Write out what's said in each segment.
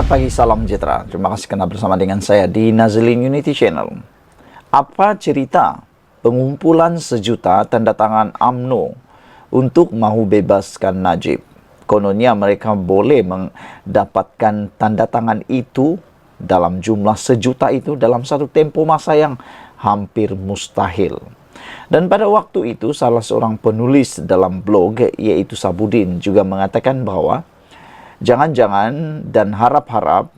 Selamat pagi, salam sejahtera. Terima kasih kerana bersama dengan saya di Nazlin Unity Channel. Apa cerita pengumpulan sejuta tanda tangan UMNO untuk mahu bebaskan Najib? Kononnya mereka boleh mendapatkan tanda tangan itu dalam jumlah sejuta itu dalam satu tempoh masa yang hampir mustahil. Dan pada waktu itu salah seorang penulis dalam blog iaitu Sabudin juga mengatakan bahawa jangan-jangan dan harap-harap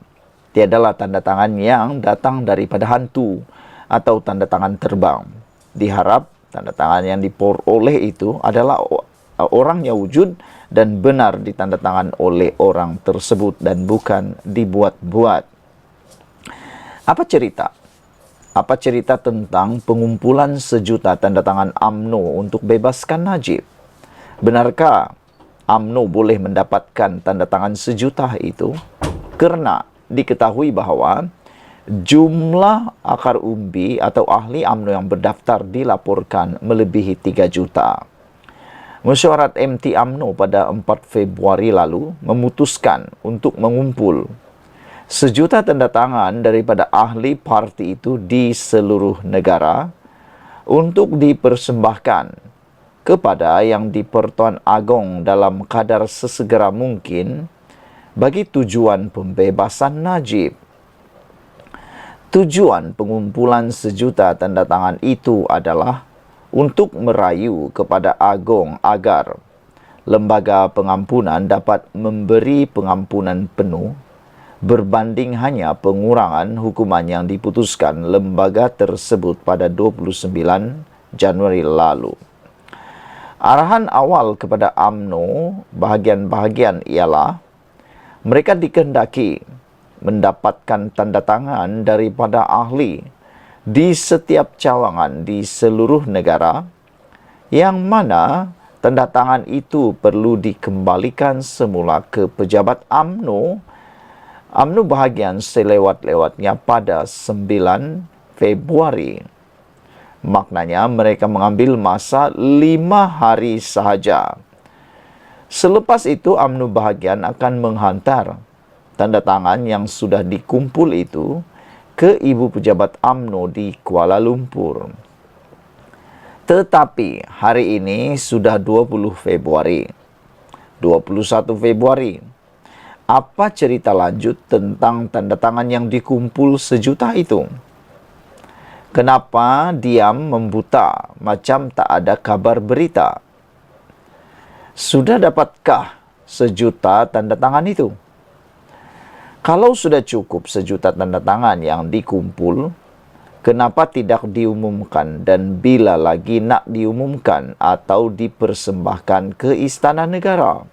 tiadalah tanda tangan yang datang daripada hantu atau tanda tangan terbang. Diharap tanda tangan yang diperoleh itu adalah orang yang wujud dan benar ditanda tangan oleh orang tersebut dan bukan dibuat-buat. Apa cerita? Apa cerita tentang pengumpulan sejuta tanda tangan UMNO untuk bebaskan Najib? Benarkah UMNO boleh mendapatkan tanda tangan sejuta itu? Kerana diketahui bahawa jumlah akar umbi atau ahli UMNO yang berdaftar dilaporkan melebihi 3 juta. Mesyuarat MT UMNO pada 4 Februari lalu memutuskan untuk mengumpul sejuta tanda tangan daripada ahli parti itu di seluruh negara untuk dipersembahkan kepada yang di-Pertuan Agong dalam kadar sesegera mungkin bagi tujuan pembebasan Najib. Tujuan pengumpulan sejuta tanda tangan itu adalah untuk merayu kepada Agong agar lembaga pengampunan dapat memberi pengampunan penuh berbanding hanya pengurangan hukuman yang diputuskan lembaga tersebut pada 29 Januari lalu. Arahan awal kepada UMNO bahagian-bahagian ialah mereka dikehendaki mendapatkan tanda tangan daripada ahli di setiap cawangan di seluruh negara yang mana tanda tangan itu perlu dikembalikan semula ke pejabat UMNO bahagian selewat-lewatnya pada 9 Februari. Maknanya mereka mengambil masa 5 hari sahaja. Selepas itu UMNO bahagian akan menghantar tanda tangan yang sudah dikumpul itu ke ibu pejabat UMNO di Kuala Lumpur. Tetapi hari ini sudah 20 Februari. 21 Februari. Apa cerita lanjut tentang tanda tangan yang dikumpul sejuta itu? Kenapa diam membuta macam tak ada kabar berita? Sudah dapatkah sejuta tanda tangan itu? Kalau sudah cukup sejuta tanda tangan yang dikumpul, kenapa tidak diumumkan dan bila lagi nak diumumkan atau dipersembahkan ke Istana Negara?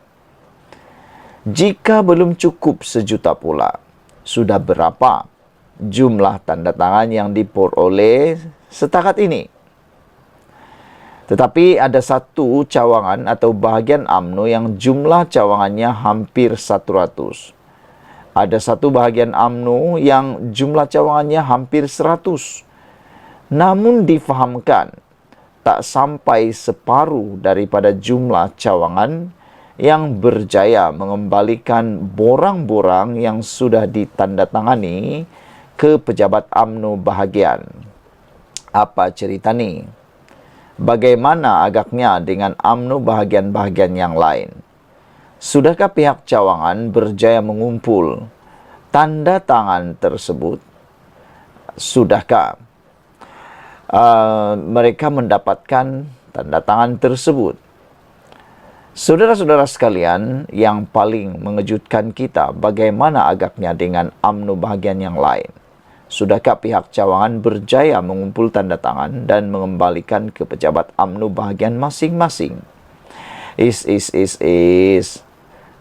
Jika belum cukup sejuta pula, sudah berapa jumlah tanda tangan yang diperoleh setakat ini? Tetapi ada satu cawangan atau bahagian UMNO yang jumlah cawangannya hampir 100. Ada satu bahagian UMNO yang jumlah cawangannya hampir 100. Namun difahamkan tak sampai separuh daripada jumlah cawangan yang berjaya mengembalikan borang-borang yang sudah ditandatangani ke pejabat UMNO bahagian. Apa cerita ni? Bagaimana agaknya dengan UMNO bahagian-bahagian yang lain? Sudahkah pihak cawangan berjaya mengumpul tanda tangan tersebut? Sudahkah mereka mendapatkan tanda tangan tersebut? Saudara-saudara sekalian, yang paling mengejutkan kita, bagaimana agaknya dengan UMNO bahagian yang lain? Sudahkah pihak cawangan berjaya mengumpul tanda tangan dan mengembalikan ke pejabat UMNO bahagian masing-masing?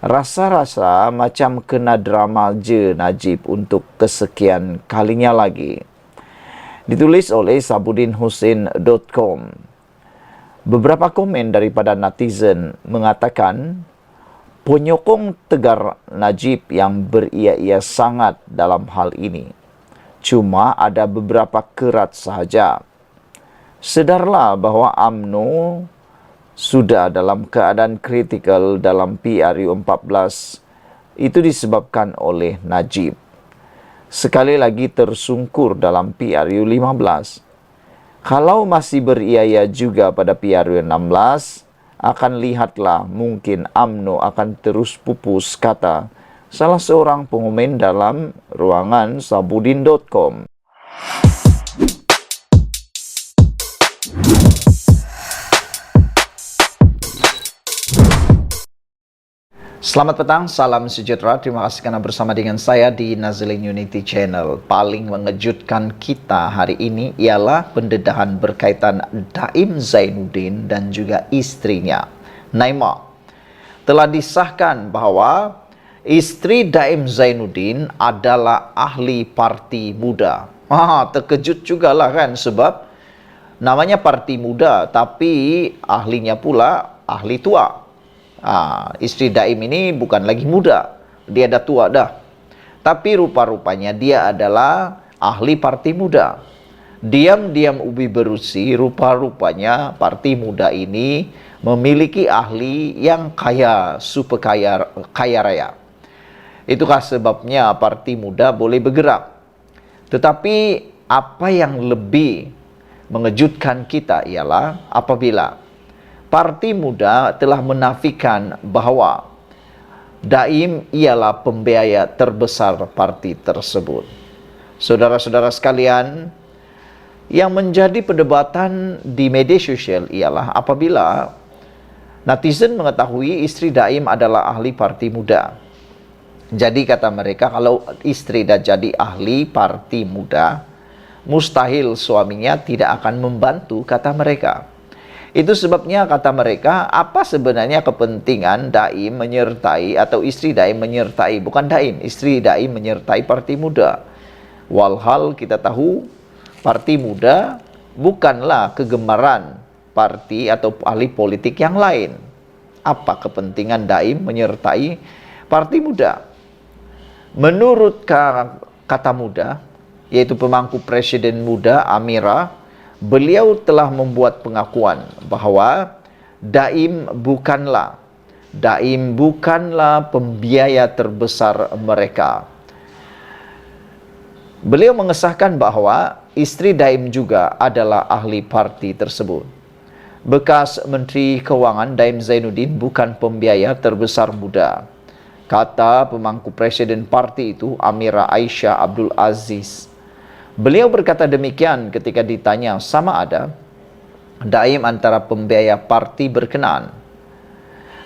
Rasa-rasa macam kena drama je Najib untuk kesekian kalinya lagi. Ditulis oleh sabudinhusin.com. Beberapa komen daripada netizen mengatakan penyokong tegar Najib yang beria-ia sangat dalam hal ini. Cuma ada beberapa kerat sahaja. Sedarlah bahawa UMNO sudah dalam keadaan kritikal dalam PRU 14 itu disebabkan oleh Najib. Sekali lagi tersungkur dalam PRU 15. Kalau masih beriaya juga pada PRU 16, akan lihatlah mungkin UMNO akan terus pupus, kata salah seorang pengomen dalam ruangan Sabudin.com. Selamat petang, salam sejahtera. Terima kasih karena bersama dengan saya di Nazilin Unity Channel. Paling mengejutkan kita hari ini ialah pendedahan berkaitan Daim Zainuddin dan juga istrinya, Naimah. Telah disahkan bahwa istri Daim Zainuddin adalah ahli parti muda. Terkejut juga lah kan, sebab namanya parti muda, tapi ahlinya pula ahli tua. Istri Daim ini bukan lagi muda, dia dah tua dah. Tapi rupa-rupanya dia adalah ahli parti muda. Diam-diam ubi berusi, rupa-rupanya parti muda ini memiliki ahli yang kaya, super kaya, kaya raya. Itukah sebabnya parti muda boleh bergerak. Tetapi apa yang lebih mengejutkan kita ialah apabila parti muda telah menafikan bahawa Daim ialah pembiaya terbesar parti tersebut. Saudara-saudara sekalian, yang menjadi perdebatan di media sosial ialah apabila netizen mengetahui istri Daim adalah ahli parti muda. Jadi kata mereka, kalau istri dah jadi ahli parti muda, mustahil suaminya tidak akan membantu, kata mereka. Itu sebabnya kata mereka, apa sebenarnya kepentingan Daim menyertai atau istri Daim menyertai, bukan Daim, istri Daim menyertai parti muda. Walhal kita tahu parti muda bukanlah kegemaran parti atau ahli politik yang lain. Apa kepentingan Daim menyertai parti muda? Menurut kata muda, yaitu pemangku presiden muda Amira, beliau telah membuat pengakuan bahawa Daim bukanlah pembiaya terbesar mereka. Beliau mengesahkan bahawa istri Daim juga adalah ahli parti tersebut. Bekas Menteri Kewangan Daim Zainuddin bukan pembiaya terbesar muda, kata pemangku presiden parti itu, Amira Aisyah Abdul Aziz. Beliau berkata demikian ketika ditanya sama ada Daim antara pembiaya parti berkenaan,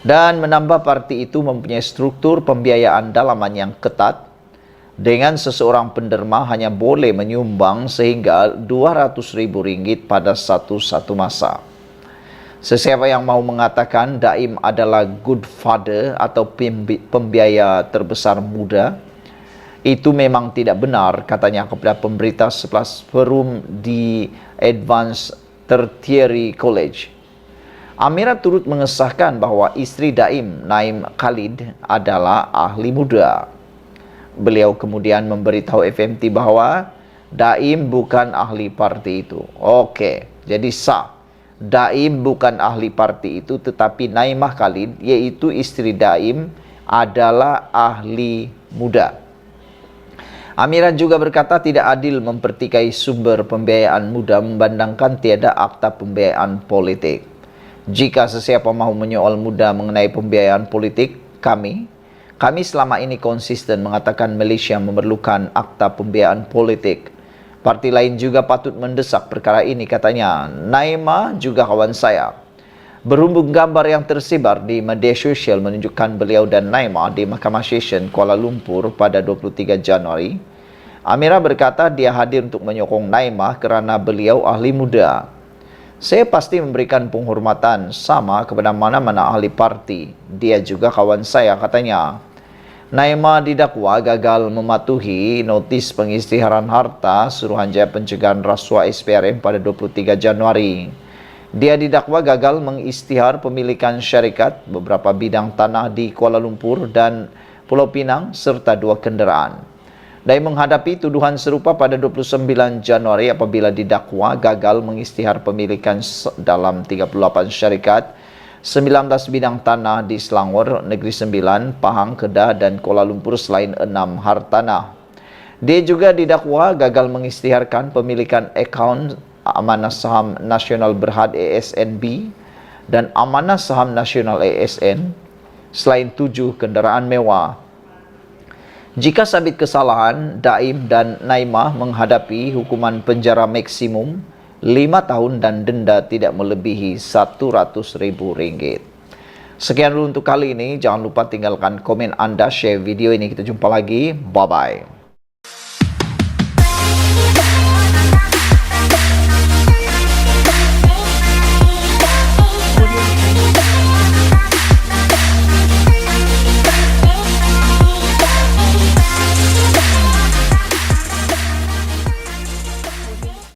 dan menambah parti itu mempunyai struktur pembiayaan dalaman yang ketat, dengan seseorang penderma hanya boleh menyumbang sehingga Rp200,000 pada satu masa. Sesiapa yang mau mengatakan Daim adalah good father atau pembiaya terbesar muda, itu memang tidak benar, katanya kepada pemberita sekelas forum di Advanced Tertiary College. Amira turut mengesahkan bahawa istri Daim, Naim Khalid, adalah ahli muda. Beliau kemudian memberitahu FMT bahawa Daim bukan ahli parti itu. Okey, jadi sah. Daim bukan ahli parti itu, tetapi Naimah Khalid, iaitu istri Daim, adalah ahli muda. Amira juga berkata tidak adil mempertikai sumber pembiayaan muda memandangkan tiada akta pembiayaan politik. Jika sesiapa mahu menyoal muda mengenai pembiayaan politik, kami selama ini konsisten mengatakan Malaysia memerlukan akta pembiayaan politik. Parti lain juga patut mendesak perkara ini, katanya. Naimah juga kawan saya. Berhubung gambar yang tersebar di media sosial menunjukkan beliau dan Naimah di Mahkamah Session Kuala Lumpur pada 23 Januari, Amira berkata dia hadir untuk menyokong Naimah kerana beliau ahli muda. Saya pasti memberikan penghormatan sama kepada mana-mana ahli parti. Dia juga kawan saya, katanya. Naimah didakwa gagal mematuhi notis pengisytiharan harta Suruhanjaya Pencegahan Rasuah SPRM pada 23 Januari. Dia didakwa gagal mengisytihar pemilikan syarikat beberapa bidang tanah di Kuala Lumpur dan Pulau Pinang serta 2 kenderaan. Daim menghadapi tuduhan serupa pada 29 Januari apabila didakwa gagal mengisytihar pemilikan dalam 38 syarikat 19 bidang tanah di Selangor, Negeri Sembilan, Pahang, Kedah, dan Kuala Lumpur selain 6 hartanah. Dia juga didakwa gagal mengisytiharkan pemilikan akaun Amanah Saham Nasional Berhad ASNB dan Amanah Saham Nasional ASN, selain 7 kenderaan mewah. Jika sabit kesalahan, Daim dan Naimah menghadapi hukuman penjara maksimum 5 tahun dan denda tidak melebihi Rp100.000. Sekian dulu untuk kali ini. Jangan lupa tinggalkan komen Anda, share video ini. Kita jumpa lagi. Bye-bye.